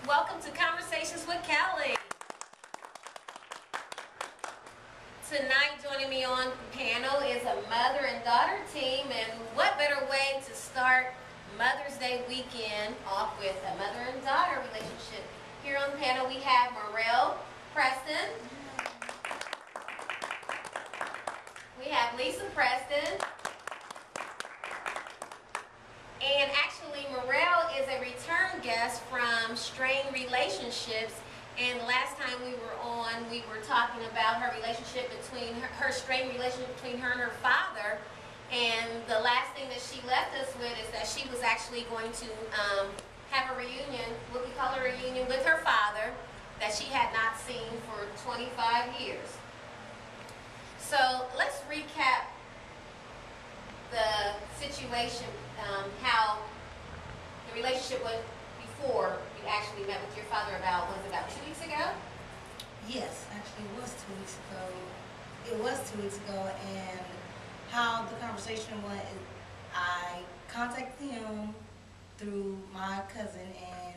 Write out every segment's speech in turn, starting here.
Welcome to Conversations with Kelly. Tonight joining me on the panel is a mother and daughter team, and what better way to start Mother's Day weekend off with a mother and daughter relationship. Here on the panel we have Morel Preston. We have Lisa Preston. And actually, Morel is a return guest from Strained Relationships. And last time we were on, we were talking about her relationship between her strained relationship between her and her father. And the last thing that she left us with is that she was actually going to have a reunion, what we call a reunion, with her father that she had not seen for 25 years. So let's recap the situation, how the relationship was before you actually met with your father was it about 2 weeks ago? Yes, actually it was 2 weeks ago. It was 2 weeks ago, and how the conversation went is I contacted him through my cousin, and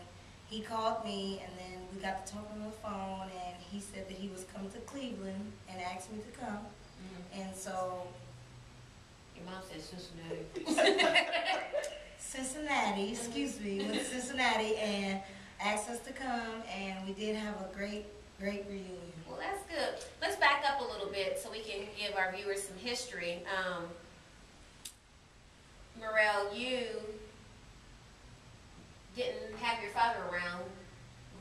he called me, and then we got to talking on the phone, and he said that he was coming to Cleveland and asked me to come. Mm-hmm. And so your mom said Cincinnati. Cincinnati, excuse me, with Cincinnati, and asked us to come, and we did have a great reunion. Well, that's good. Let's back up a little bit so we can give our viewers some history. Morel, you didn't have your father around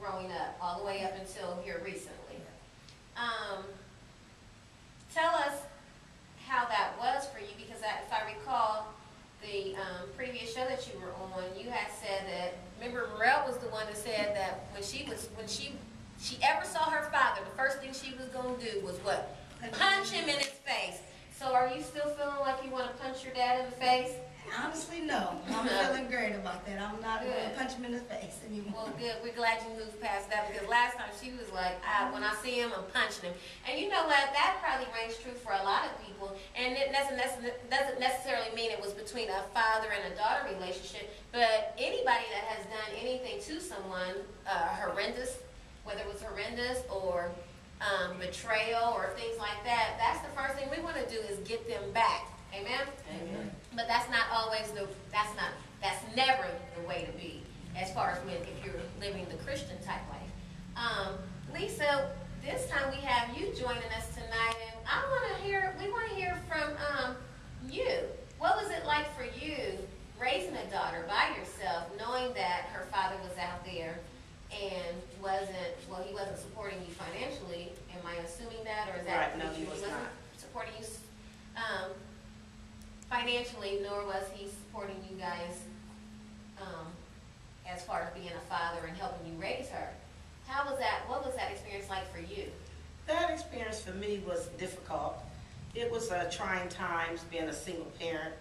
growing up, all the way up until here recently. Tell us how that was for you, because if I recall the previous show that you were on, you had said that, remember Morel was the one that said that when she ever saw her father, the first thing she was going to do was what? Punch him in his face. So are you still feeling like you want to punch your dad in the face? Honestly, no. I'm feeling great about that. I'm not going to punch him in the face anymore. Well, good. We're glad you moved past that, because last time she was like, when I see him, I'm punching him. And you know what? That probably rings true for a lot of people. And it doesn't necessarily mean it was between a father and a daughter relationship. But anybody that has done anything to someone horrendous, whether it was horrendous or betrayal or things like that, that's the first thing we want to do is get them back. Amen? Amen. But that's not always that's never the way to be, as far as if you're living the Christian type life. Lisa, this time we have you joining us tonight, and we want to hear from you. What was it like for you raising a daughter by yourself, knowing that her father was out there and he wasn't supporting you financially? Am I assuming that, or is that right? No, he wasn't supporting you financially, nor was he supporting you guys as far as being a father and helping you raise her. How was that? What was that experience like for you? That experience for me was difficult. It was trying times being a single parent.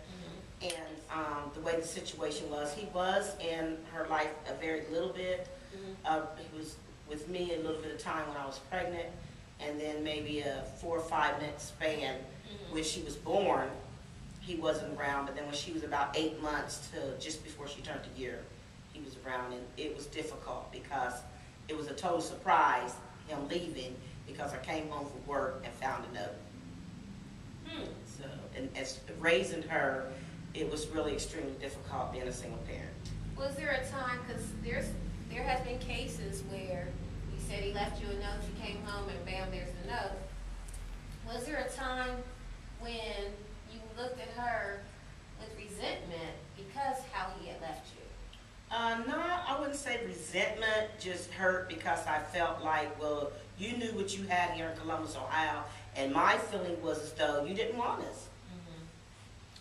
Mm-hmm. And the way the situation was, he was in her life a very little bit. Mm-hmm. He was with me a little bit of time when I was pregnant, and then maybe a 4 or 5 minute span. Mm-hmm. When she was born, he wasn't around, but then when she was about 8 months to just before she turned a year, he was around, and it was difficult because it was a total surprise, him leaving, because I came home from work and found a note. So, and as raising her, it was really extremely difficult being a single parent. Was there a time, because there has been cases where you said he left you a note, you came home and bam, there's the note. Was there a time when you looked at her with resentment because how he had left you? No, I wouldn't say resentment, just hurt, because I felt like, well, you knew what you had here in Columbus, Ohio, and my feeling was as though you didn't want us. Mm-hmm.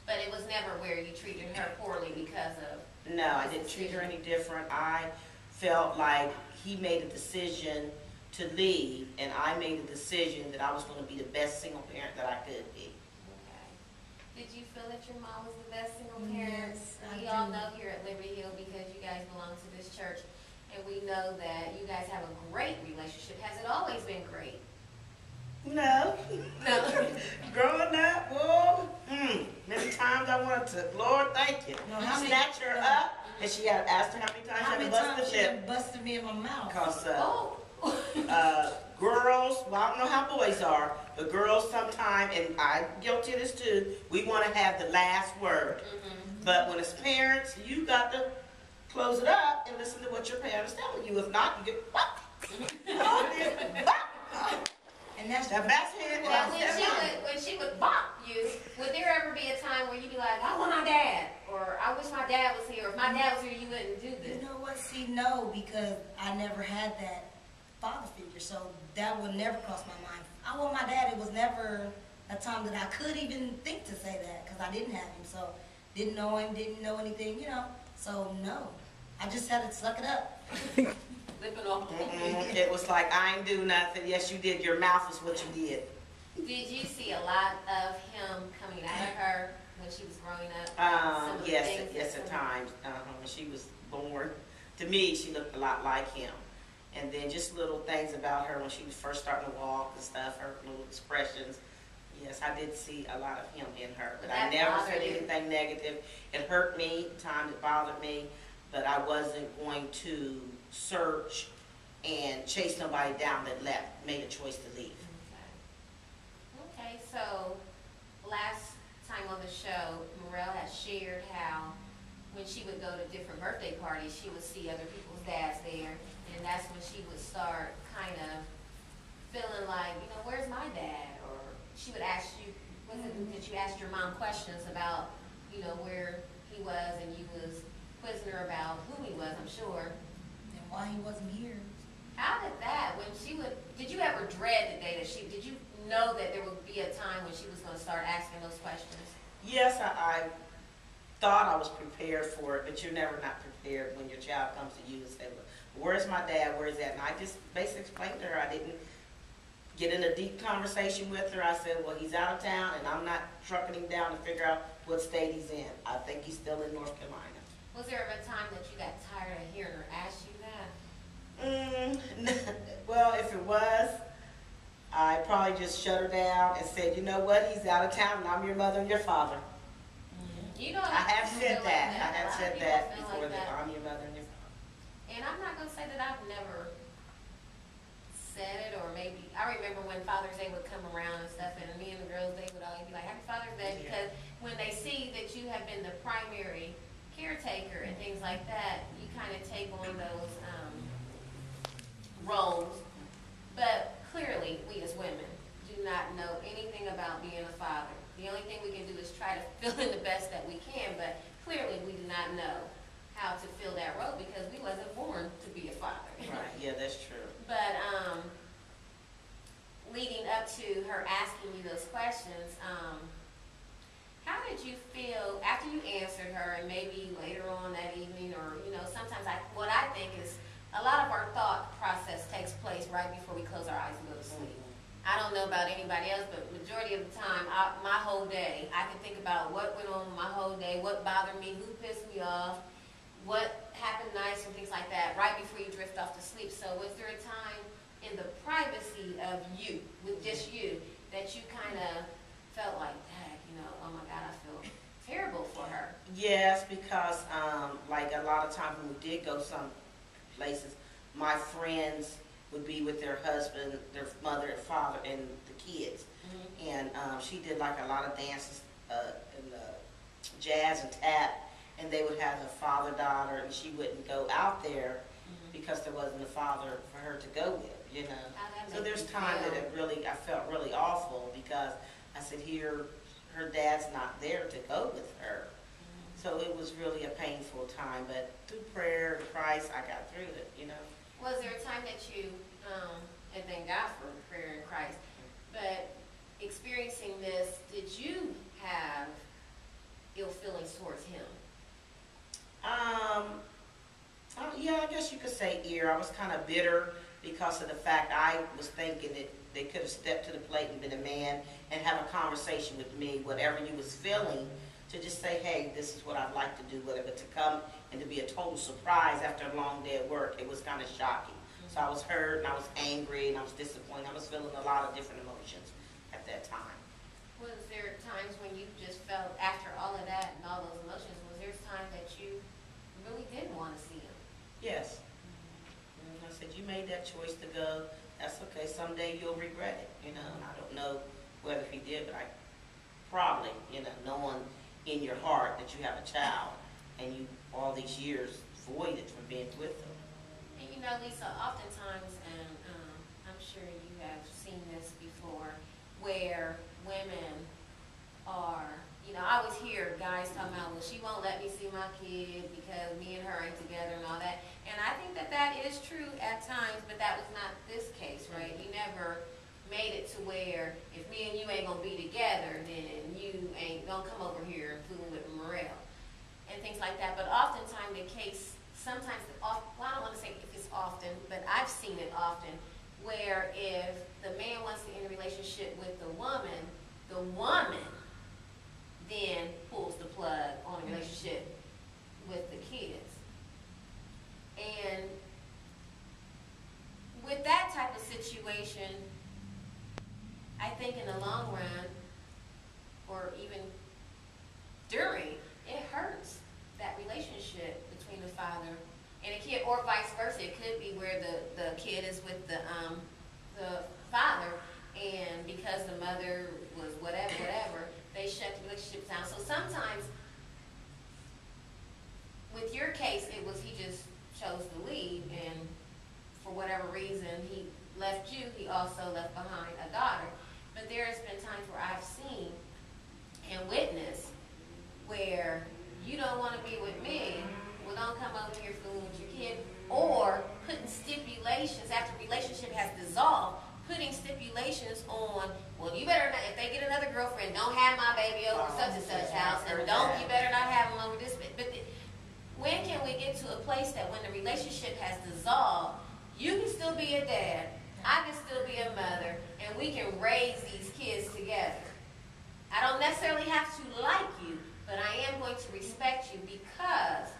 But it was never where you treated her poorly because of... No, I didn't treat her any different. I felt like he made a decision to leave, and I made a decision that I was going to be the best single parent that I could be. Did you feel that your mom was the best single parent? Yes, we all know here at Liberty Hill, because you guys belong to this church, and we know that you guys have a great relationship. Has it always been great? No. No. Growing up, well, many times I wanted to, Lord, thank you. No, Snatch her up, and she had asked her how many times she had busted tip. Busted me in my mouth. Because Oh. girls, well, I don't know how boys are, but girls sometimes, and I'm guilty of this too, we want to have the last word. But when it's parents, you got to close it up and listen to what your parents telling you. If not, you get bop. And that's The best hand Now, was when she would bop you, would there ever be a time where you'd be like, I want my dad, or I wish my dad was here, or if my dad was here, you wouldn't do this? You know what? See, no, because I never had that father figure, so that would never cross my mind. I want my dad. It was never a time that I could even think to say that because I didn't have him, so didn't know him, didn't know anything, you know. So no, I just had to suck it up. Lipping off. It was like, I ain't do nothing. Yes, you did. Your mouth is what you did. Did you see a lot of him coming out of her when she was growing up? Some of the Yes, things yes, that- at times. When she was born, to me, she looked a lot like him. And then just little things about her when she was first starting to walk and stuff, her little expressions. Yes, I did see a lot of him in her, but I That never bothered said you? anything negative. It hurt me, times it bothered me, but I wasn't going to search and chase somebody down that made a choice to leave. Okay, so last time on the show, Morel has shared how when she would go to different birthday parties, she would see other people's dads there, and that's when she would start kind of feeling like, you know, where's my dad? Or she would ask you, was it that you asked your mom questions about, you know, where he was, and you was quizzing her about who he was, I'm sure. And why he wasn't here? How did that, when she would, did you ever dread the day that did you know that there would be a time when she was going to start asking those questions? Yes, I thought I was prepared for it, but you're never not prepared when your child comes to you and say, well, where's my dad, where's that? And I just basically explained to her, I didn't get in a deep conversation with her. I said, well, he's out of town, and I'm not trucking him down to figure out what state he's in. I think he's still in North Carolina. Was there ever a time that you got tired of hearing her ask you that? Well, if it was, I probably just shut her down and said, you know what, he's out of town, and I'm your mother and your father. You know, I have said that. I A have lot of said people that feel before, like that that. I'm your mother and your father. And I'm not going to say that I've never said it, or maybe, I remember when Father's Day would come around and stuff, and me and the girls, they would always be like, Happy Father's Day, because when they see that you have been the primary caretaker and things like that, you kind of take on those roles. But clearly, we as women do not know anything about being a father. The only thing we can do is try to fill in the best that we can, but clearly we do not know how to fill that role because we wasn't born to be a father. Right, yeah, that's true. But leading up to her asking you those questions, how did you feel after you answered her, and maybe later on that evening, or you know, sometimes what I think is a lot of our thought process takes place right before we close our eyes and go to sleep. I don't know about anybody else, but majority of the time, my whole day, I can think about what went on my whole day, what bothered me, who pissed me off, what happened nice, and things like that, right before you drift off to sleep. So was there a time in the privacy of you, with just you, that you kind of felt like, dang, you know, oh my God, I feel terrible for her? Yes, because like a lot of times when we did go some places, my friends would be with their husband, their mother and father, and the kids. And she did like a lot of dances in jazz and tap, and they would have a father-daughter, and she wouldn't go out there because there wasn't a father for her to go with, you know. So there's times that I felt really awful because I said, here, her dad's not there to go with her. So it was really a painful time, but through prayer and Christ, I got through it, you know. Was there a time that you, and thank God for prayer in Christ, but experiencing this, did you have ill feelings towards him? Yeah, I guess you could say I was kind of bitter because of the fact I was thinking that they could have stepped to the plate and been a man and have a conversation with me, whatever you was feeling, to just say, hey, this is what I'd like to do, whatever, to come and to be a total surprise after a long day at work, it was kind of shocking. So I was hurt, and I was angry, and I was disappointed. I was feeling a lot of different emotions at that time. Was there times when you just felt, after all of that and all those emotions, was there times that you really didn't want to see him? Yes. made that choice to go, that's okay. Someday you'll regret it, you know. And I don't know whether he did, but I probably, you know, knowing in your heart that you have a child and you all these years voided from being with them. And you know, Lisa, oftentimes, and I'm sure you have seen this before, where women are, you know, I always hear guys talking about, well, she won't let me see my kid because me and her ain't together and all that. And I think that that is true at times, but that was not this case, right? You never made it to where if me and you ain't gonna be together, then you ain't gonna come over here and fool with Morel and things like that. But oftentimes the case, sometimes, well, I don't want to say if it's often, but I've seen it often, where if the man wants to end a relationship with the woman then pulls the plug on a relationship with the kids. And with that type of situation, I think in the long run, or even during, it hurts that relationship between the father and a kid, or vice versa. It could be where the kid is with the father, and because the mother was whatever, they shut the relationship down. So sometimes, with your case, it was he just chose to leave, and for whatever reason, he left you. He also left behind a daughter. But there has been times where I've seen and witnessed where you don't want to be with me, well, don't come over here fooling with your kid, or putting stipulations after the relationship has dissolved, putting stipulations on, well, you better not, if they get another girlfriend, don't have my baby over such and such house, and you better not have them over this. But when can we get to a place that when the relationship has dissolved, you can still be a dad, I can still be a mother, and we can raise these kids together? I don't necessarily have to like you, but I am going to respect you because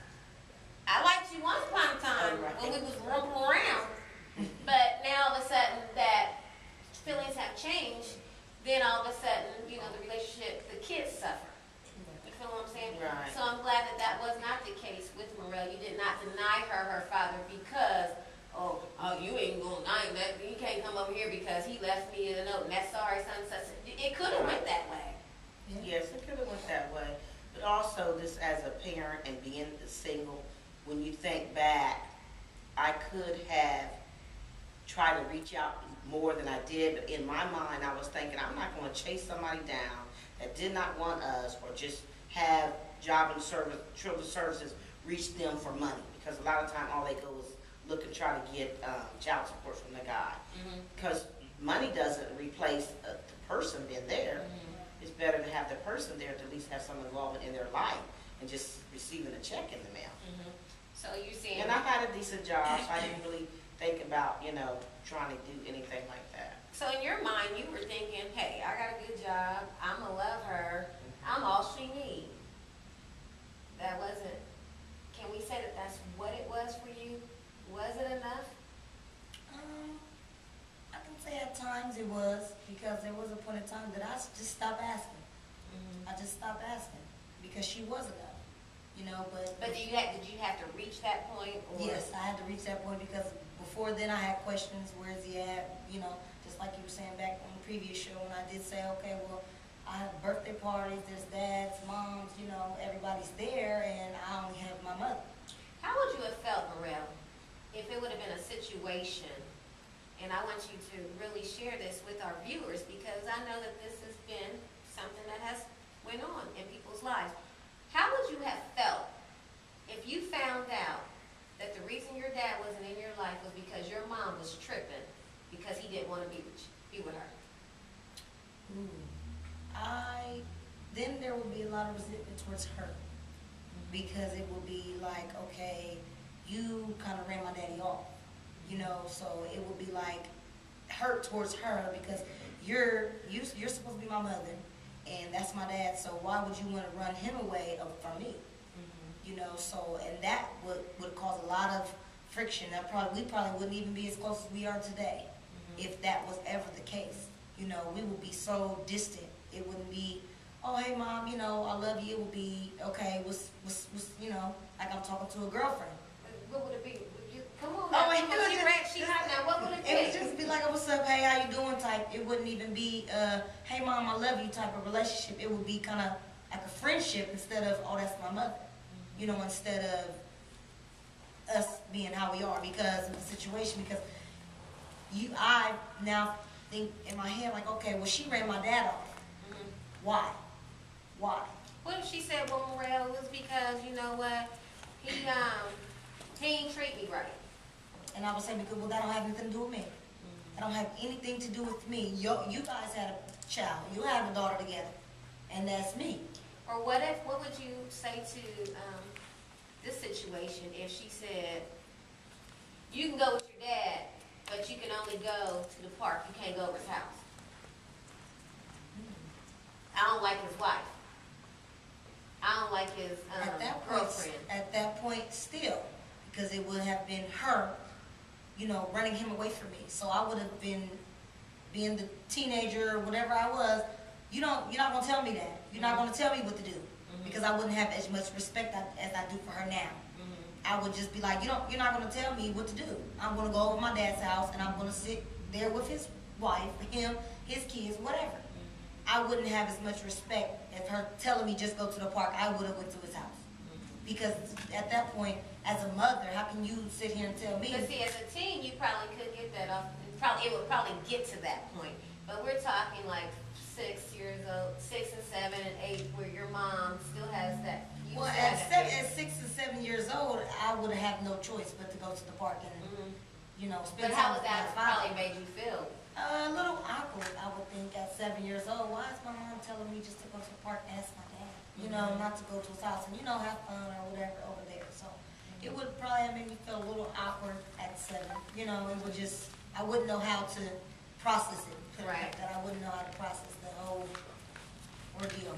I liked you once upon a time when we was rumpling around, but now all of a sudden that feelings have changed, then all of a sudden, you know, the relationship, the kids suffer. You feel what I'm saying? Right. So I'm glad that that was not the case with Morel. You did not deny her father because, oh, you ain't gonna deny that. You can't come over here because he left me a note and that's sorry, son, such. It could have went that way. Yes, it could have went that way. But also, this as a parent and being single, when you think back, I could have tried to reach out more than I did, but in my mind, I was thinking, I'm not going to chase somebody down that did not want us, or just have job and children's services reach them for money, because a lot of time all they go is look and try to get child support from the guy, because money doesn't replace the person being there. It's better to have the person there to at least have some involvement in their life and just receiving a check in the mail. So you see, And I had a decent job, so I didn't really think about, you know, trying to do anything like that. so in your mind, you were thinking, hey, I got a good job, I'm gonna love her, I'm all she needs. That wasn't, can we say that that's what it was for you? Was it enough? I can say at times it was, because there was a point in time that I just stopped asking. I just stopped asking because she was enough, you know. But But did you have to reach that point? Or? yes, I had to reach that point because before then I had questions. Where is he at? You know, just like you were saying back on the previous show when I did say, okay, well, I have birthday parties. There's dads, moms, you know, everybody's there, and I only have my mother. How would you have felt, Morel, if it would have been a situation, and I want you to really share this with our viewers because I know that this has been something that has went on in people's lives. How would you have felt if you found out that the reason your dad wasn't in your life was because your mom was tripping because he didn't want to be with her? Then there would be a lot of resentment towards her, because it would be like, okay, you kind of ran my daddy off, you know, so it would be like hurt towards her because you're supposed to be my mother, and that's my dad, so why would you want to run him away from me? You know, so, and that would cause a lot of friction. We probably wouldn't even be as close as we are today if that was ever the case. You know, we would be so distant. It wouldn't be, oh, hey, Mom, you know, I love you. It would be, okay, what's you know, like I'm talking to a girlfriend. What would it be? Come on, Oh, now. wait, She what's up, hey, how you doing type. It wouldn't even be, hey, mom, I love you type of relationship. It would be kind of like a friendship instead of, oh, that's my mother. You know, instead of us being how we are because of the situation. Because I now think in my head, like, okay, well, she ran my dad off. Why? Why? What if she said, well, Morel, it was because, you know what, he ain't treat me right. And I would say, because, well, that don't have anything to do with me. That don't have anything to do with me. You guys had a child. You had a daughter together. And that's me. Or what would you say to this situation if she said, you can go with your dad, but you can only go to the park. You can't go over his house. I don't like his wife. I don't like his girlfriend. At that point, still, because it would have been her, you know, running him away from me. So I would have been, being the teenager or whatever I was, you're not going to tell me that. You're not going to tell me what to do. Because I wouldn't have as much respect as I do for her now. I would just be like, you're not going to tell me what to do. I'm going to go over to my dad's house and I'm going to sit there with his wife, him, his kids, whatever. I wouldn't have as much respect as her telling me just go to the park. I would have went to his house. Because at that point, as a mother, how can you sit here and tell me? But see, as a teen, you probably could get that off. It would probably get to that point. But we're talking like 6 years old, 6 and 7 and 8, where your mom still has that. Well, at 6 and 7 years old, I would have no choice but to go to the park and, you know, spend But time how with would my that father. probably made you feel? A little awkward, I would think, at 7 years old. Why is my mom telling me just to go to the park and ask my dad? You know, not to go to his house and, you know, have fun or whatever over there. So it would probably have made me feel a little awkward at 7. You know, it would just, I wouldn't know how to process it. Right. That I wouldn't know how to process the whole ordeal.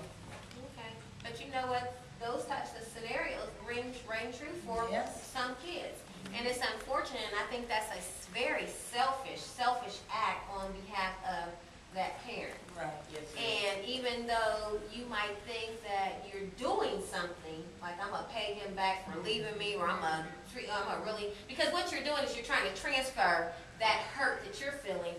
Okay. But you know what? Those types of scenarios ring true for some kids. And it's unfortunate, and I think that's a very selfish act on behalf of that parent. Right. Yes, And even though you might think that you're doing something, like I'm gonna pay him back for leaving me, or I'm gonna really, because what you're doing is you're trying to transfer that hurt that you're feeling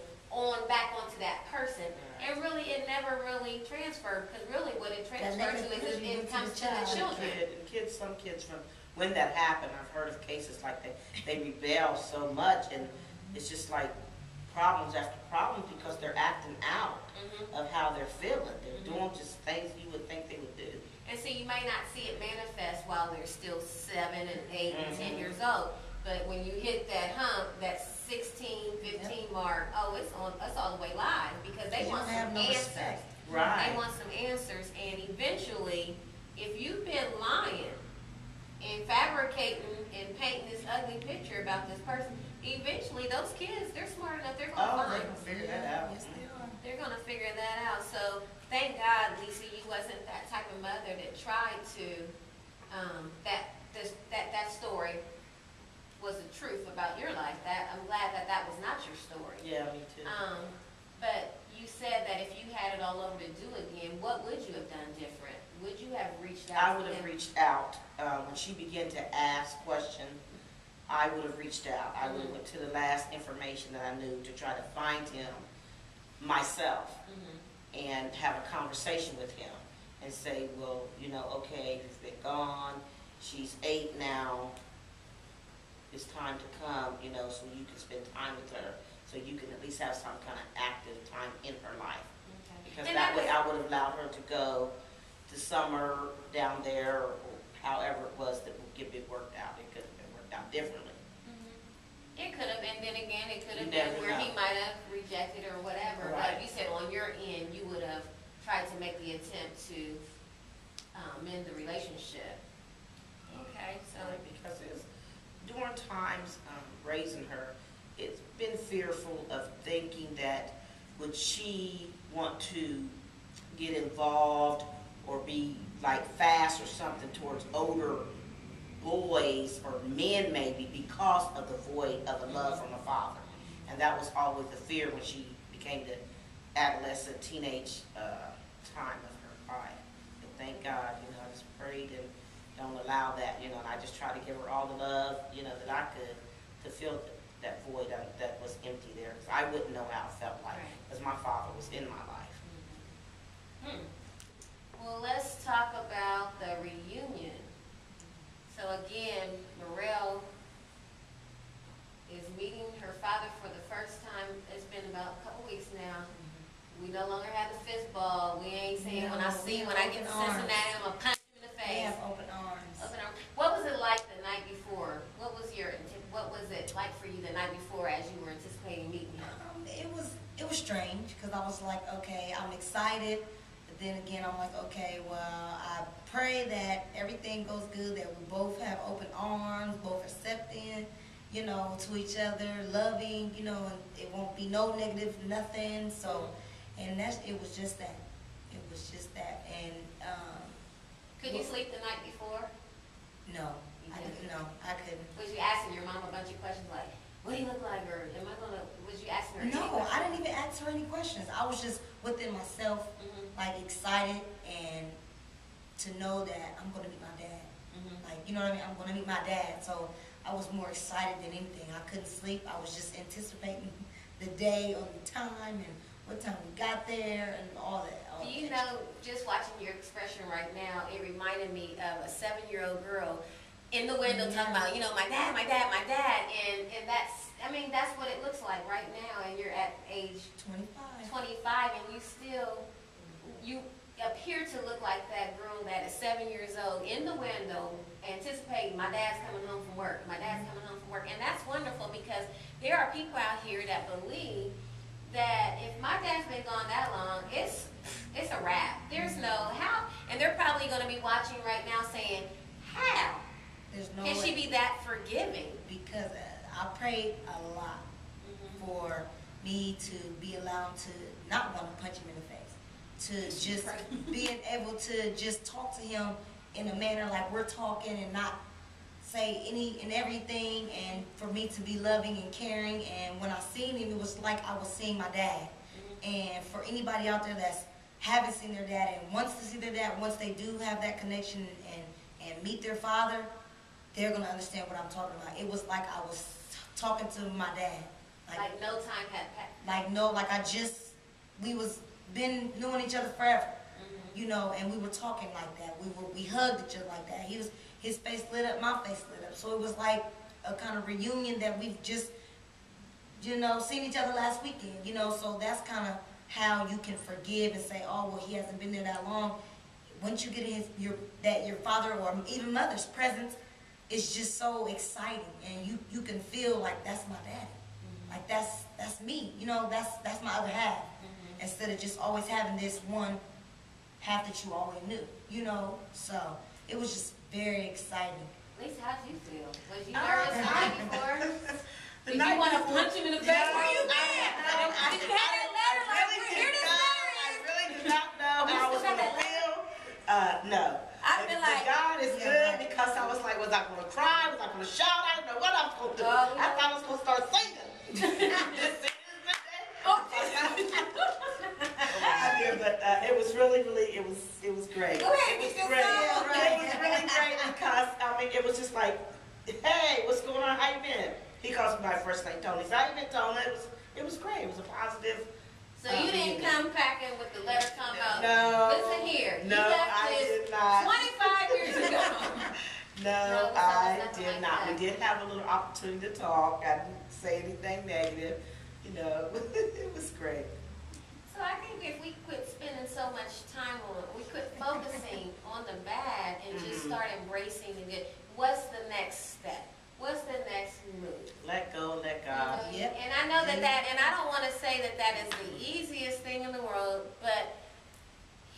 back onto that person, and really it never really transferred, because really what it transfers to is it comes to the children. Some kids from when that happened, I've heard of cases like that. They rebel so much, and it's just like problems after problems because they're acting out of how they're feeling. They're doing just things you would think they would do. And so you may not see it manifest while they're still 7 and 8 and 10 years old. But when you hit that hump, that 16, 15 mark, it's all the way live, because they want some answers. Right. They want some answers, and eventually, if you've been lying and fabricating and painting this ugly picture about this person, eventually those kids, they're smart enough, they're going to They find. can figure that out. Yes, they are. They're going to figure that out. So thank God, Lisa, you wasn't that type of mother that tried to, that story was the truth about your life. I'm glad that was not your story. Yeah, me too. But you said that if you had it all over to do again, what would you have done different? Would you have reached out? I would have reached out. When she began to ask questions, I would have reached out. I would have went to the last information that I knew to try to find him myself and have a conversation with him and say, well, you know, okay, you've been gone. She's 8 now. It's time to come, you know, so you can spend time with her, so you can at least have some kind of active time in her life. Okay. Because And that way I would have allowed her to go to summer down there, or however it was that would get it worked out. It could have been worked out differently. It could have, and then again, it could have You been never where he know. might have rejected or whatever. Right. But you said on your end, you would have tried to make the attempt to mend the relationship. Okay, so. Because it's, during times raising her, it's been fearful of thinking that would she want to get involved or be like fast or something towards older boys or men maybe because of the void of a love from a father. And that was always the fear when she became the adolescent, teenage time of her life. But thank God, you know, I just prayed and don't allow that, you know, and I just try to give her all the love, you know, that I could to fill that void. void that was empty there, because I wouldn't know how it felt like, Right. because my father was in my life. Well, let's talk about the reunion. So again, Morel is meeting her father for the first time. It's been about a couple weeks now. We no longer have the fist ball. We ain't saying when I get to Cincinnati, I'm gonna punch him in the face. They have open arms. Open arms. What was it like the night before? What was it like for you the night before as you were anticipating meeting him? It was strange because I was like, okay, I'm excited, but then again, I'm like, okay, well, I pray that everything goes good, that we both have open arms, both accepting, you know, to each other, loving, you know, and it won't be no negative, nothing. So, and it was just that. It was just that. And Could you sleep the night before? no, You I couldn't? didn't. No, I couldn't. Was you asking your mom a bunch of questions like, what do you look like, or was you asking her? any No, questions? I didn't even ask her any questions. I was just within myself, like excited and to know that I'm gonna meet my dad. Like, you know what I mean? I'm gonna meet my dad. So I was more excited than anything. I couldn't sleep. I was just anticipating the day or the time and what time we got there and all that. Do you know, just watching your expression right now, it reminded me of a 7-year-old girl in the window talking about, you know, my dad, and that's what it looks like right now, and you're at age 25, and you appear to look like that girl that is 7 years old in the window, anticipating my dad's coming home from work, and that's wonderful because there are people out here that believe that if my dad's been gone that long, it's a wrap. There's no how, and they're probably going to be watching right now saying, how? There's no Can she be that forgiving? Because I prayed a lot for me to be allowed to not want to punch him in the face, to just being able to just talk to him in a manner like we're talking and not say any and everything, and for me to be loving and caring. And when I seen him, it was like I was seeing my dad. And for anybody out there that's haven't seen their dad and wants to see their dad, once they do have that connection and meet their father, they're going to understand what I'm talking about. It was like I was talking to my dad. Like no time had passed. We was been knowing each other forever, you know, and we were talking like that. We hugged each other like that. His face lit up, my face lit up. So it was like a kind of reunion that we've just, you know, seen each other last weekend, you know. So that's kind of how you can forgive and say, oh, well, he hasn't been there that long. Once you get in your father or even mother's presence, it's just so exciting, and you can feel like that's my daddy. Like that's me, you know, that's my other half. Instead of just always having this one half that you always knew, you know. So it was just very exciting. Lisa, how did you feel? Was you nervous the night before? The Did night you want to before- punch him in the face? Where you been? Did you have that letter? Like, here this letter I is. really did not know how I was going to feel. No. I feel like- God is good, because I was like, was I going to cry? Was I going to shout? I didn't know what I was going to do. Oh, I thought I was going to start singing. This is the day. I did, but it was really, it was great. Go ahead, It was get great. yourself. It was really great because, I mean, it was just like, hey, what's going on? How you been? He calls me by first name, Tony. So how you been, Tony? It was great. It was a positive. So you didn't come packing with the letter come out. No. Listen here. No, you left I this did not. 25 years ago. No, No, I nothing did like not. that. We did have a little opportunity to talk. I didn't say anything negative. You know, it was great. So I think if we quit spending so much time on it, we quit focusing on the bad and just start embracing the good. What's the next step? What's the next move? Let go, let God. Yep. And I know that and I don't want to say that is the easiest thing in the world, but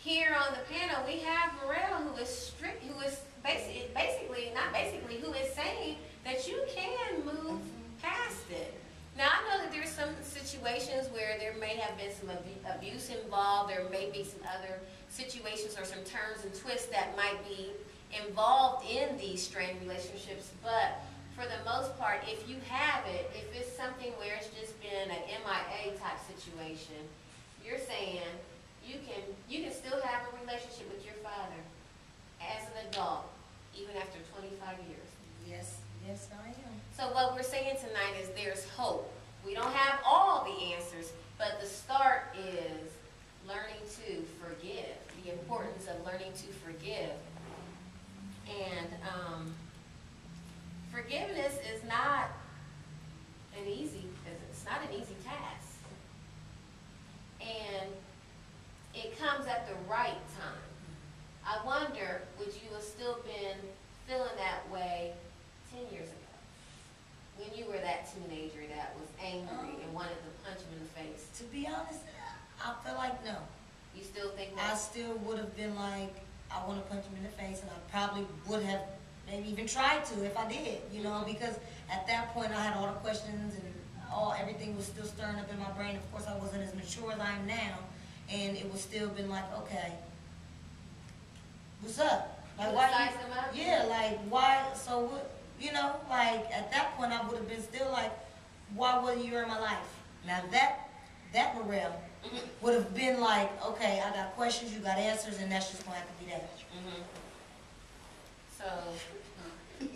here on the panel we have Morel, who is strict, who is who is saying that you can move past it. Now I know that there's some situations where there may have been some abuse involved. There may be some other situations or some turns and twists that might be involved in these strained relationships, but for the most part, if you have it, if it's something where it's just been an MIA type situation, you're saying you can still have a relationship with your father as an adult, even after 25 years. Yes, Yes, I am. So what we're saying tonight is there's hope. We don't have all the answers, but the start is learning to forgive, the importance of learning to forgive. And forgiveness is not it's not an easy task. And it comes at the right time. I wonder, would you have still been feeling that way 10 years ago? When you were that teenager that was angry and wanted to punch him in the face? To be honest, I feel like no. You still think I that? still would have been like, I want to punch him in the face, and I probably would have maybe even tried to if I did, you know, because at that point I had all the questions and everything was still stirring up in my brain. Of course, I wasn't as mature as I am now, and it was still been like, okay, what's up? Like, You why? size them up? Yeah, like why? So what? You know, like at that point I would have been still like, why wasn't you in my life? Now that Morel would have been like, okay, I got questions, you got answers, and that's just gonna have to be that.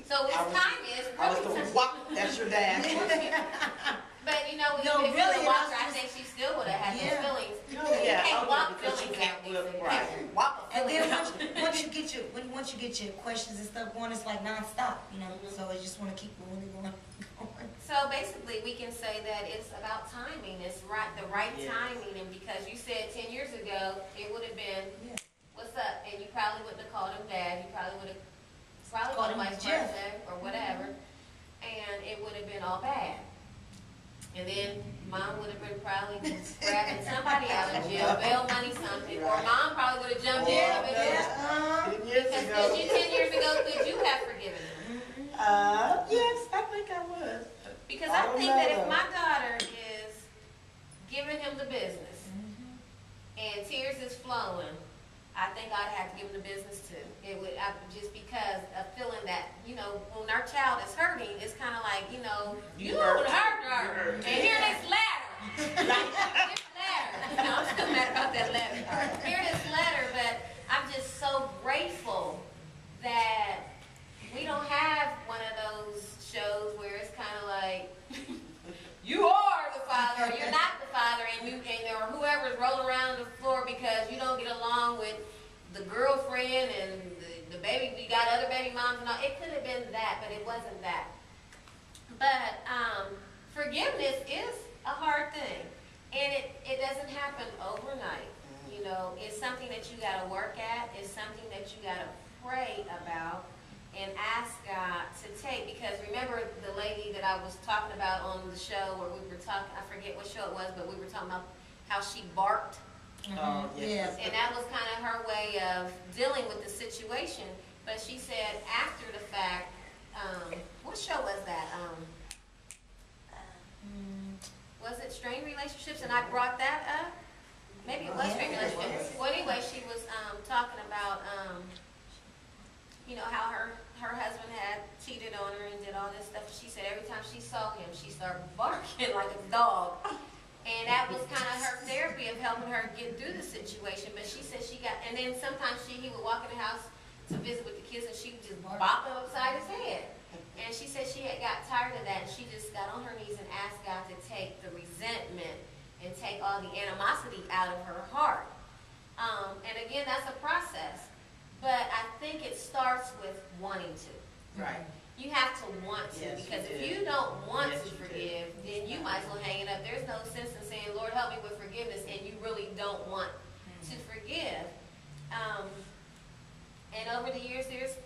So his time is I was really the whop, that's your dad. But you know, No, if you really, would walk I her, I was think she still would have had Yeah. those feelings. No, You yeah, can't okay, walk because you feelings can't out look these right. days. Whop a And feeling then out. once you get your questions and stuff going, it's like nonstop, you know. So I just want to keep going and going. So basically, we can say that it's about timing. It's the right Yes. timing. And because you said 10 years ago, it would have been, Yeah. what's up? And you probably wouldn't have called him dad. You probably would have Called called him him vice Jeff. versa or whatever. And it would have been all bad. And then mom would have been probably grabbing somebody out of jail, bail money, something. Or mom probably would have jumped in. Yeah, Because yeah. 10 years ago. could you 10 years ago, could you have forgiven him? Yes, I think I would. Because I I don't think know, that if though. my daughter is giving him the business and tears is flowing, I think I'd have to give him the business too. It would just because of feeling that, you know, when our child is hurting, it's kind of like, you know, you hurt hurt too. her, You hurt and too. here this letter, this letter. You know, I'm still mad about that letter. Here this letter, but I'm just so grateful that we don't have one of those shows where it's kind of like you are the father, or you're not the father, or whoever's rolling around the floor because you don't get along with the girlfriend and the baby. We got other baby moms and all. It could have been that, but it wasn't that. But forgiveness is a hard thing, and it doesn't happen overnight. You know, it's something that you got to work at. It's something that you got to pray about and ask God to take. Because remember the lady that I was talking about on the show where we were talking, I forget what show it was, but we were talking about how she barked. Oh, yes. Yeah. And that was kind of her way of dealing with the situation. But she said after the fact, what show was that? Was it Strained Relationships? And I brought that up. Maybe it was Strained Yeah, it Relationships. was. Well, anyway, she was talking about, you know, how her husband had cheated on her and did all this stuff. She said every time she saw him, she started barking like a dog. And that was kind of her therapy of helping her get through the situation. But she said and then sometimes he would walk in the house to visit with the kids and she would just bop him upside his head. And she said she had got tired of that and she just got on her knees and asked God to take the resentment and take all the animosity out of her heart. And again, that's a process. But I think it starts with wanting to. Right. You have to want to, Yes, because you if do. you don't want Yes, to you do. forgive, then you might as well hang it up. There's no sense in saying, Lord, help me with forgiveness, and you really don't want to forgive. And over the years, there's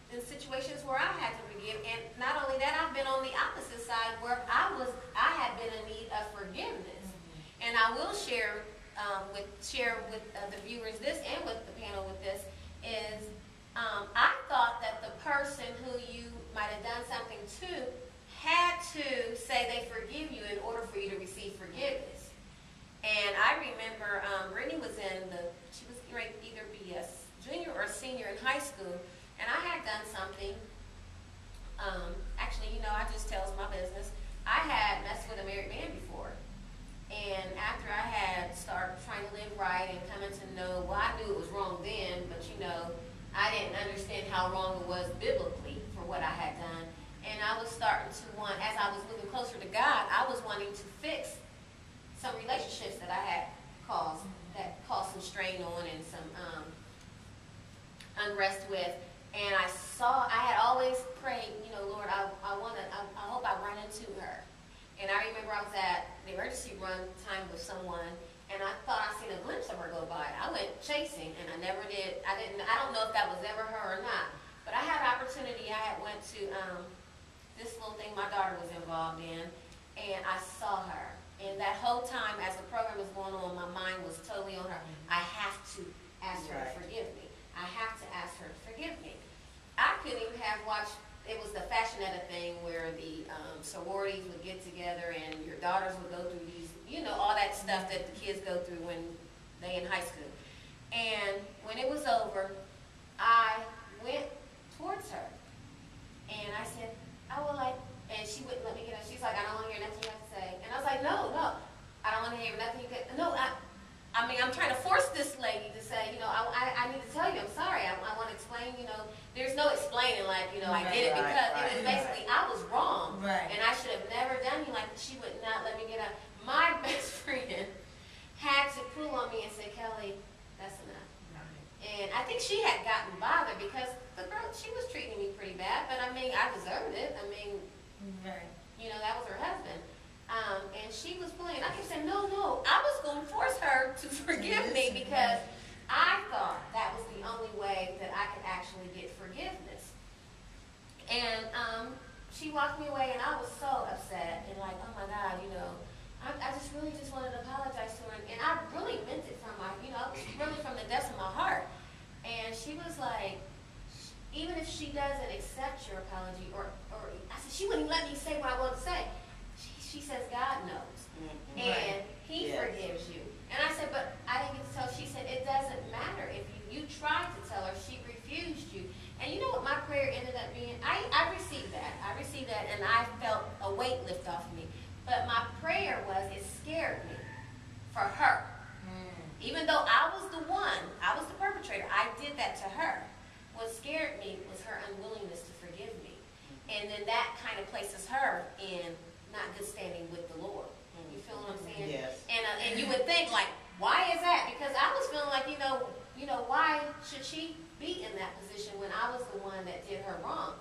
been situations where I had to forgive, and not only that, I've been on the opposite side where I had been in need of forgiveness. And I will share with the viewers this and with the panel with this is I thought that the person who you might have done something to had to say they forgive you in order for you to receive forgiveness. And I remember Brittany she was going to either be a junior or senior in high school, and I had done something. Actually, you know, I just tells my business. I had messed with a married man before. And after I had started trying to live right and coming to know, well, I knew it was wrong then, but you know, I didn't understand how wrong it was biblically for what I had done. And I was starting to want, as I was moving closer to God, I was wanting to fix some relationships that I had that caused some strain on and some unrest with. And I had always prayed, Lord, I hope I run into her. And I remember I was at the emergency run time with someone, and I thought I seen a glimpse of her go by. I went chasing, and I never did. I don't know if that was ever her or not. But I had an opportunity. I had went to this little thing my daughter was involved in, and I saw her. And that whole time, as the program was going on, my mind was totally on her. I have to ask her to forgive me. I have to ask her to forgive me. I couldn't even have watched. It was the fashionetta thing where the sororities would get together and your daughters would go through these, all that stuff that the kids go through when they in high school. And when it was over, I went towards her and I said, and she wouldn't let me get her. She's like, I don't want to hear nothing you have to say. And I was like, no, I don't want to hear nothing you can. No, I'm trying to force this lady to say, I need to tell you, I'm sorry. I want to explain, there's no explaining I did it because it was basically, I was wrong. Right. And I should have never done you like she would not let me get up. My best friend had to pull on me and say, Kelly, that's enough. And I think she had gotten bothered because the girl, she was treating me pretty bad, but I deserved it. Right. That was her husband. And she was pulling, and I kept saying, no, I was going to force her to forgive me because I thought that was the only way that I could actually get forgiveness. And she walked me away, and I was so upset and like, oh my God, I just really just wanted to apologize to her. And I really meant it from really from the depths of my heart. And she was like, even if she doesn't accept your apology, or I said, she wouldn't let me say what I wanted to say. She says God knows, and He forgives you. And I said, but I didn't get to tell. She said, it doesn't matter if you tried to tell her. She refused you. And you know what my prayer ended up being? I received that. And I felt a weight lift off of me. But my prayer was, it scared me for her. Even though I was the perpetrator, I did that to her. What scared me was her unwillingness to forgive me. And then that kind of places her in not good standing with the Lord. You feel what I'm saying? Yes. And you would think, like, why is that? Because I was feeling like, why should she be in that position when I was the one that did her wrong?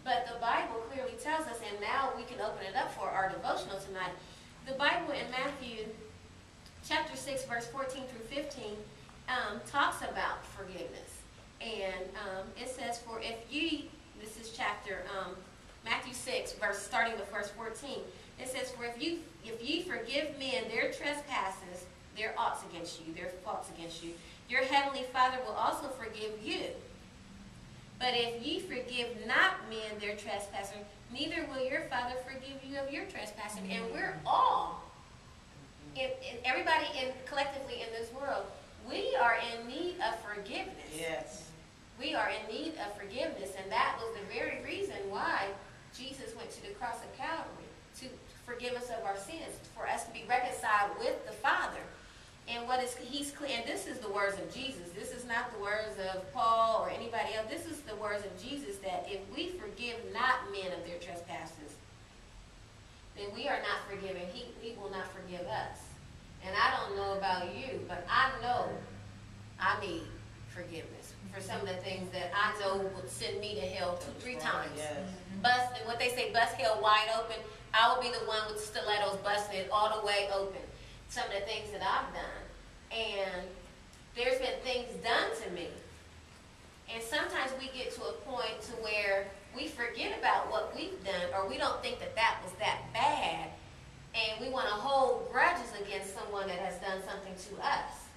But the Bible clearly tells us, and now we can open it up for our devotional tonight. The Bible in Matthew chapter 6, verse 14 through 15, talks about forgiveness. And it says, for if ye, this is chapter Matthew 6, starting with verse 14. It says, for if ye forgive men their trespasses, their faults against you, your heavenly Father will also forgive you. But if ye forgive not men their trespasses, neither will your Father forgive you of your trespasses. And we're all, everybody collectively in this world, we are in need of forgiveness. Yes. We are in need of forgiveness, and that was the very reason why Jesus went to the cross of Calvary, to forgive us of our sins, for us to be reconciled with the Father. And he's clear, and this is the words of Jesus. This is not the words of Paul or anybody else. This is the words of Jesus, that if we forgive not men of their trespasses, then we are not forgiven. He will not forgive us. And I don't know about you, but I know I need forgiveness for some of the things that I know would send me to hell 2-3 times. Yes. Bust, what they say, bust hell wide open. I will be the one with stilettos busted all the way open. Some of the things that I've done. And there's been things done to me. And sometimes we get to a point to where we forget about what we've done, or we don't think that that was that bad, and we want to hold grudges against someone that has done something to us.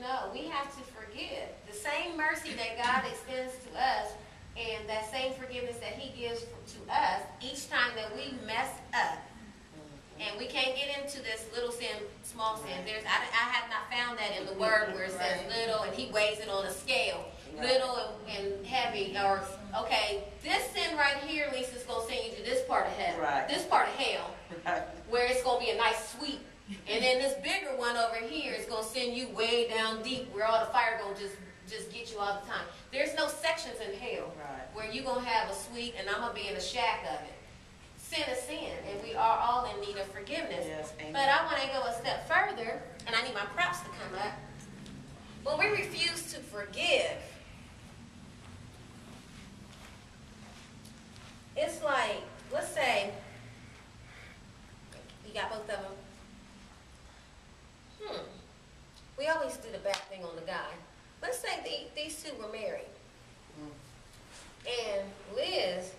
No, we have to forgive. The same mercy that God extends to us, and that same forgiveness that He gives to us each time that we mess up. And we can't get into this little sin, small sin. I have not found that in the Word where it says little and He weighs it on a scale. Little and heavy. Or, okay, this sin right here, Lisa, is going to send you to this part of hell. Right. This part of hell. Right. Where it's going to be a nice sweet. And then this bigger one over here is going to send you way down deep where all the fire going to just just get you all the time. There's no sections in hell where you're going to have a suite and I'm going to be in a shack of it. Sin is sin, and we are all in need of forgiveness. Yes, amen. But I want to go a step further, and I need my props to come up. When we refuse to forgive, it's like, let's say, you got both of them? We always do the bad thing on the guy. Let's say these two were married. And Liz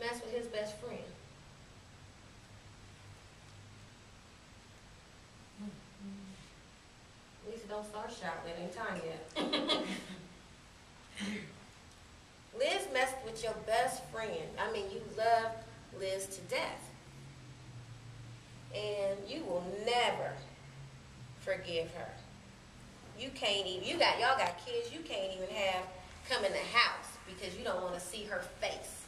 messed with his best friend. Lisa, don't start shouting. It ain't time yet. Liz messed with your best friend. I mean, you love Liz to death. And you will never forgive her. You can't even, y'all got kids, you can't even have come in the house because you don't want to see her face.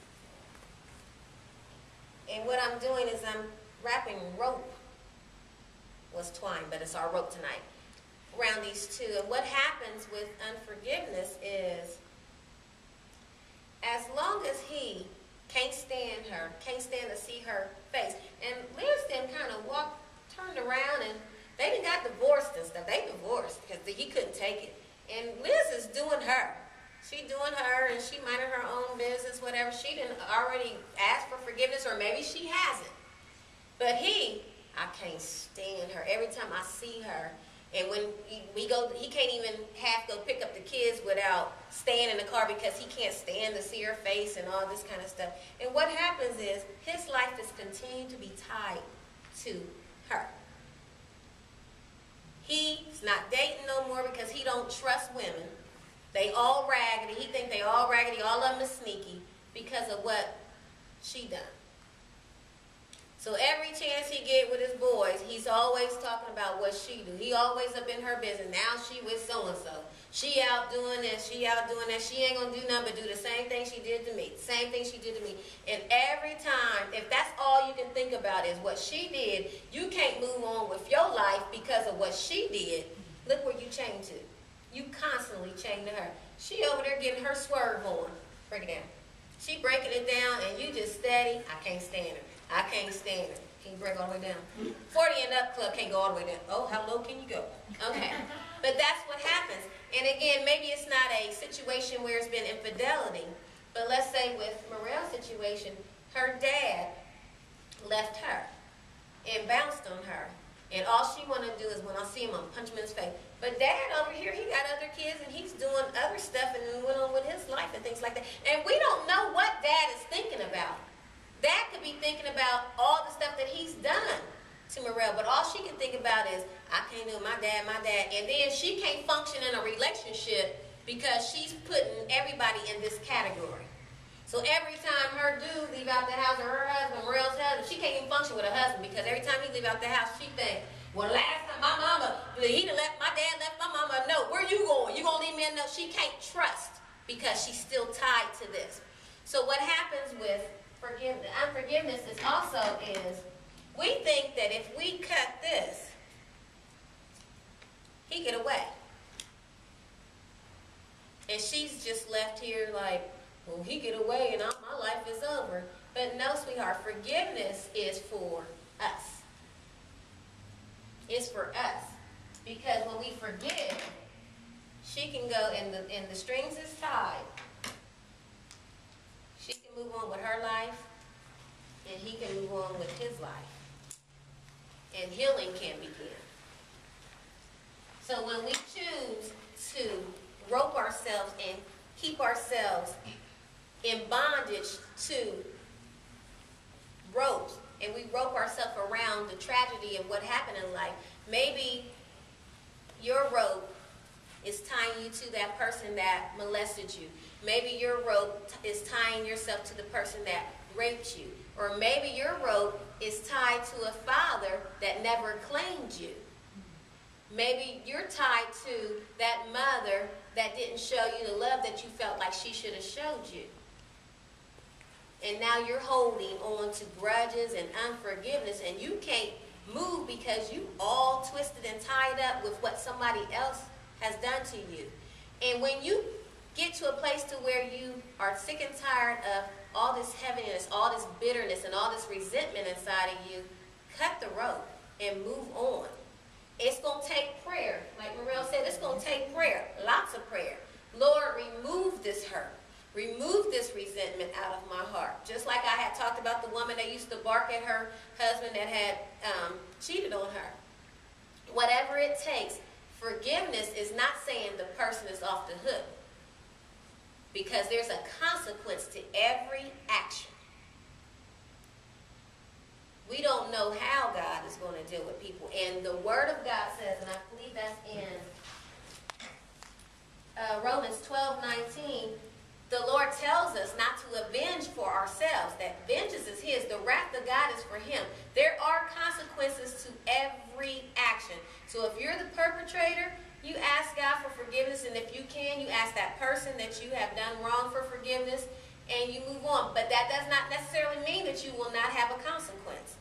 And what I'm doing is I'm wrapping rope, was twine, but it's our rope tonight, around these two. And what happens with unforgiveness is, as long as he can't stand her, can't stand to see her face, and Liz then kind of turned around, and they done got divorced and stuff. They divorced because he couldn't take it. And Liz is doing her. She doing her, and she minding her own business, whatever. She didn't already ask for forgiveness, or maybe she hasn't. But I can't stand her. Every time I see her, and when we go, he can't even half go pick up the kids without staying in the car because he can't stand to see her face and all this kind of stuff. And what happens is his life is continuing to be tied to her. He's not dating no more because he don't trust women. They all raggedy. He think they all raggedy. All of them is sneaky because of what she done. So every chance he get with his boys, he's always talking about what she do. He always up in her business. Now she with so-and-so. She out doing this. She out doing that. She ain't going to do nothing but do the same thing she did to me. Same thing she did to me. And every time, if that's all you can think about is what she did, you can't move on with your life because of what she did. Look where you chain to. You constantly chain to her. She over there getting her swerve on. Break it down. She breaking it down and you just steady. I can't stand her. I can't stand her. Can you break all the way down? 40 and up club can't go all the way down. Oh, how low can you go? Okay. But that's what happens. And again, maybe it's not a situation where it's been infidelity. But let's say with Morel's situation, her dad left her and bounced on her. And all she want to do is when I see him, I'm punch him in his face. But dad over here, he got other kids and he's doing other stuff and went on with his life and things like that. And we don't know what dad is thinking about. Dad could be thinking about all the stuff that he's done to Morel, but all she can think about is, I can't do my dad. And then she can't function in a relationship because she's putting everybody in this category. So every time her dude leave out the house, or her husband, Morel's husband, she can't even function with her husband because every time he leave out the house, she thinks, well, last time my mama, he done left, my dad left my mama a note. Where you going? You gonna leave me a note? She can't trust because she's still tied to this. So what happens with forgiveness, unforgiveness is we think that if we cut this, he get away. And she's just left here like, well, he get away and my life is over. But no, sweetheart, forgiveness is for us. It's for us. Because when we forgive, she can go and the strings is tied. She can move on with her life, and he can move on with his life. And healing can begin. So when we choose to rope ourselves and keep ourselves in bondage to ropes, and we rope ourselves around the tragedy of what happened in life, maybe your rope is tying you to that person that molested you. Maybe your rope is tying yourself to the person that raped you. Or maybe your rope is tied to a father that never claimed you. Maybe you're tied to that mother that didn't show you the love that you felt like she should have showed you. And now you're holding on to grudges and unforgiveness, and you can't move because you all twisted and tied up with what somebody else has done to you. And when you get to a place to where you are sick and tired of all this heaviness, all this bitterness, and all this resentment inside of you, cut the rope and move on. It's going to take prayer. Like Morel said, it's going to take prayer, lots of prayer. Lord, remove this hurt. Remove this resentment out of my heart. Just like I had talked about the woman that used to bark at her husband that had cheated on her. Whatever it takes, forgiveness is not saying the person is off the hook. Because there's a consequence to every action. We don't know how God is going to deal with people. And the Word of God says, and I believe that's in Romans 12:19, the Lord tells us not to avenge for ourselves, that vengeance is His. The wrath of God is for Him. There are consequences to every action. So if you're the perpetrator, you ask God for forgiveness, and if you can, you ask that person that you have done wrong for forgiveness, and you move on. But that does not necessarily mean that you will not have a consequence.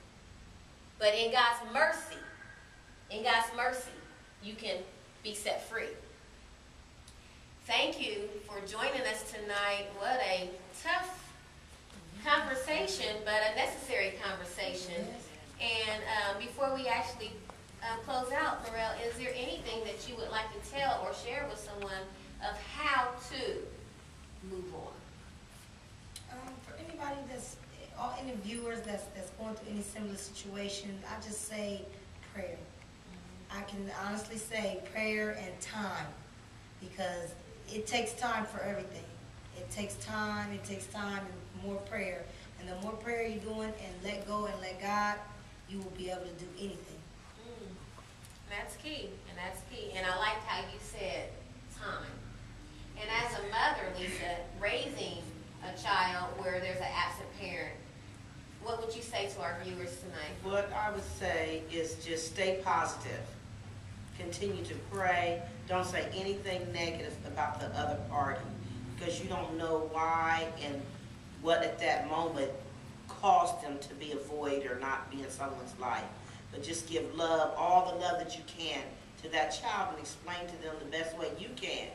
But in God's mercy, you can be set free. Thank you for joining us tonight. What a tough conversation, but a necessary conversation. And before we actually close out, Morel, is there anything that you would like to tell or share with someone of how to move on? For anybody any viewers that's going through any similar situation, I just say prayer. I can honestly say prayer and time, because it takes time for everything. It takes time and more prayer. And the more prayer you're doing and let go and let God, you will be able to do anything. That's key, and I liked how you said time. And as a mother, Lisa, raising a child where there's an absent parent, what would you say to our viewers tonight? What I would say is just stay positive. Continue to pray. Don't say anything negative about the other party, because you don't know why and what at that moment caused them to be a void or not be in someone's life. But just give love, all the love that you can to that child, and explain to them the best way you can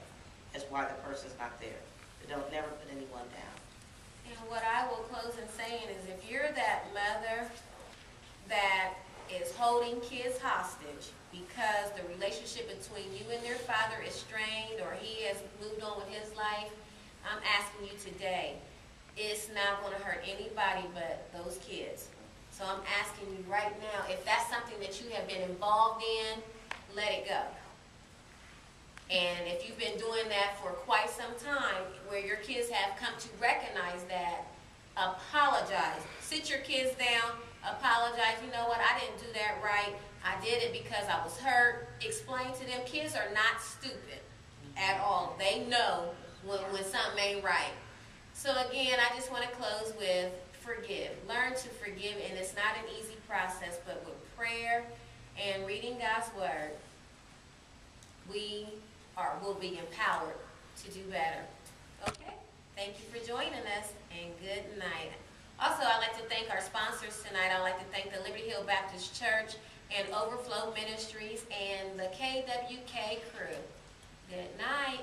as why the person's not there. But don't never put anyone down. And what I will close in saying is, if you're that mother that is holding kids hostage because the relationship between you and their father is strained, or he has moved on with his life, I'm asking you today, it's not going to hurt anybody but those kids. So I'm asking you right now, if that's something that you have been involved in, let it go. And if you've been doing that for quite some time, where your kids have come to recognize that, apologize. Sit your kids down, apologize. You know what, I didn't do that right. I did it because I was hurt. Explain to them. Kids are not stupid at all. They know when something ain't right. So again, I just want to close with forgive. Learn to forgive, and it's not an easy process, but with prayer and reading God's Word, we will be empowered to do better. Okay? Thank you for joining us, and good night. Also, I'd like to thank our sponsors tonight. I'd like to thank the Liberty Hill Baptist Church and Overflow Ministries and the KWK crew. Good night.